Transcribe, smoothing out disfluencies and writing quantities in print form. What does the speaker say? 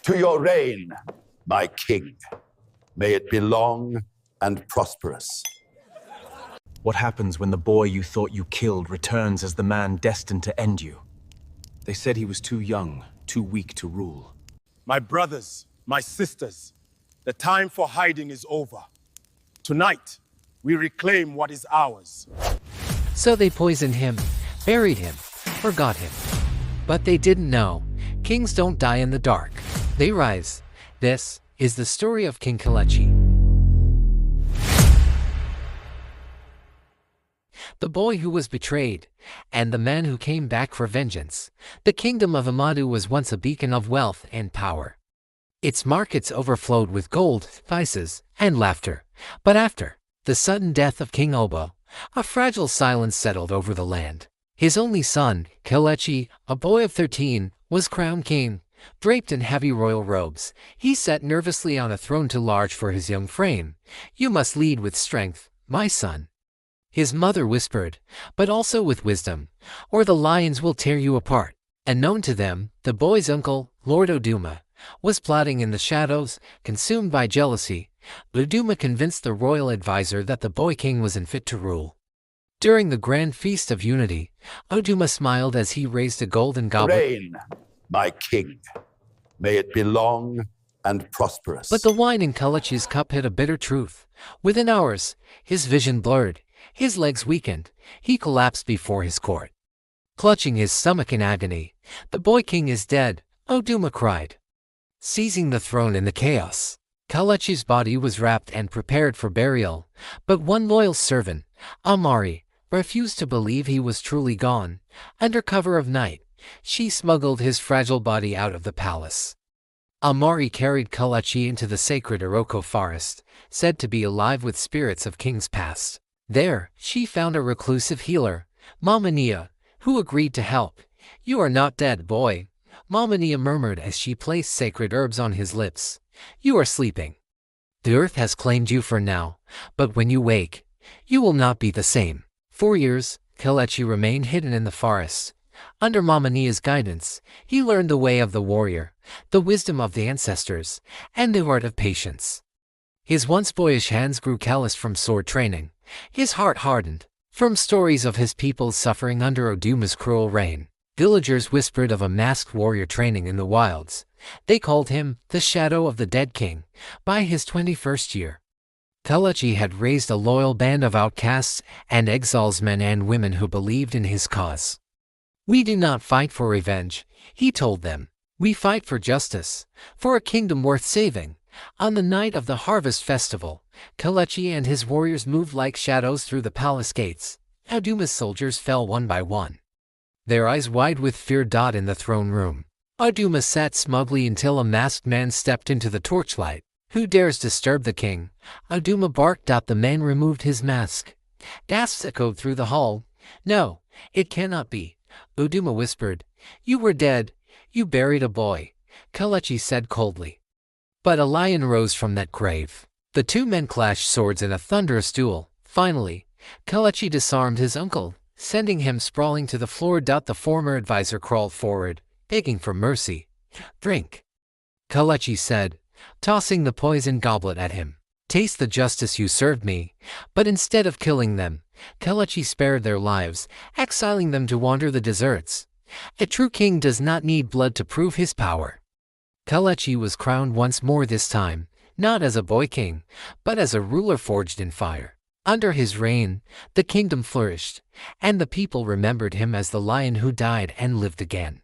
To your reign, my king. May it be long and prosperous. What happens when the boy you thought you killed returns as the man destined to end you? They said he was too young, too weak to rule. My brothers, my sisters, the time for hiding is over. Tonight, we reclaim what is ours. So they poisoned him, buried him, forgot him. But they didn't know. Kings don't die in the dark. They rise. This is the story of King Kelechi. The boy who was betrayed, and the man who came back for vengeance. The kingdom of Amadu was once a beacon of wealth and power. Its markets overflowed with gold, spices, and laughter. But after the sudden death of King Obo, a fragile silence settled over the land. His only son, Kelechi, a boy of 13, was crowned king. Draped in heavy royal robes, he sat nervously on a throne too large for his young frame. "You must lead with strength, my son," his mother whispered, "but also with wisdom, or the lions will tear you apart." Unknown to them, the boy's uncle, Lord Oduma, was plotting in the shadows, consumed by jealousy. Oduma convinced the royal advisor that the boy king was unfit to rule. During the grand feast of unity, Oduma smiled as he raised a golden goblet. Reign, my king. May it be long and prosperous. But the wine in Kelechi's cup hid a bitter truth. Within hours, his vision blurred, his legs weakened, he collapsed before his court. Clutching his stomach in agony, "The boy king is dead," Oduma cried. Seizing the throne in the chaos, Kelechi's body was wrapped and prepared for burial, but one loyal servant, Amari, refused to believe he was truly gone. Under cover of night, she smuggled his fragile body out of the palace. Amari carried Kelechi into the sacred Iroko forest, said to be alive with spirits of kings past. There, she found a reclusive healer, Mamania, who agreed to help. "You are not dead, boy," Mamania murmured as she placed sacred herbs on his lips. "You are sleeping. The earth has claimed you for now, but when you wake, you will not be the same." For years, Kelechi remained hidden in the forest. Under Mamania's guidance, he learned the way of the warrior, the wisdom of the ancestors, and the art of patience. His once boyish hands grew callous from sword training. His heart hardened from stories of his people's suffering under Oduma's cruel reign. Villagers whispered of a masked warrior training in the wilds. They called him the Shadow of the Dead King. By his 21st year, Kelechi had raised a loyal band of outcasts and exiles, men and women who believed in his cause. "We do not fight for revenge," he told them. "We fight for justice, for a kingdom worth saving." On the night of the harvest festival, Kelechi and his warriors moved like shadows through the palace gates. Oduma's soldiers fell one by one, their eyes wide with fear. In the throne room, Oduma sat smugly until a masked man stepped into the torchlight. "Who dares disturb the king?" Oduma barked. The man removed his mask. Gasps echoed through the hall. "No, it cannot be," Oduma whispered. "You were dead. You buried a boy," Kelechi said coldly. But a lion rose from that grave. The two men clashed swords in a thunderous duel. Finally, Kelechi disarmed his uncle, sending him sprawling to the floor. The former advisor crawled forward, begging for mercy. "Drink," Kelechi said, tossing the poisoned goblet at him. "Taste the justice you served me." But instead of killing them, Kelechi spared their lives, exiling them to wander the deserts. A true king does not need blood to prove his power. Kelechi was crowned once more, this time, not as a boy king, but as a ruler forged in fire. Under his reign, the kingdom flourished, and the people remembered him as the lion who died and lived again.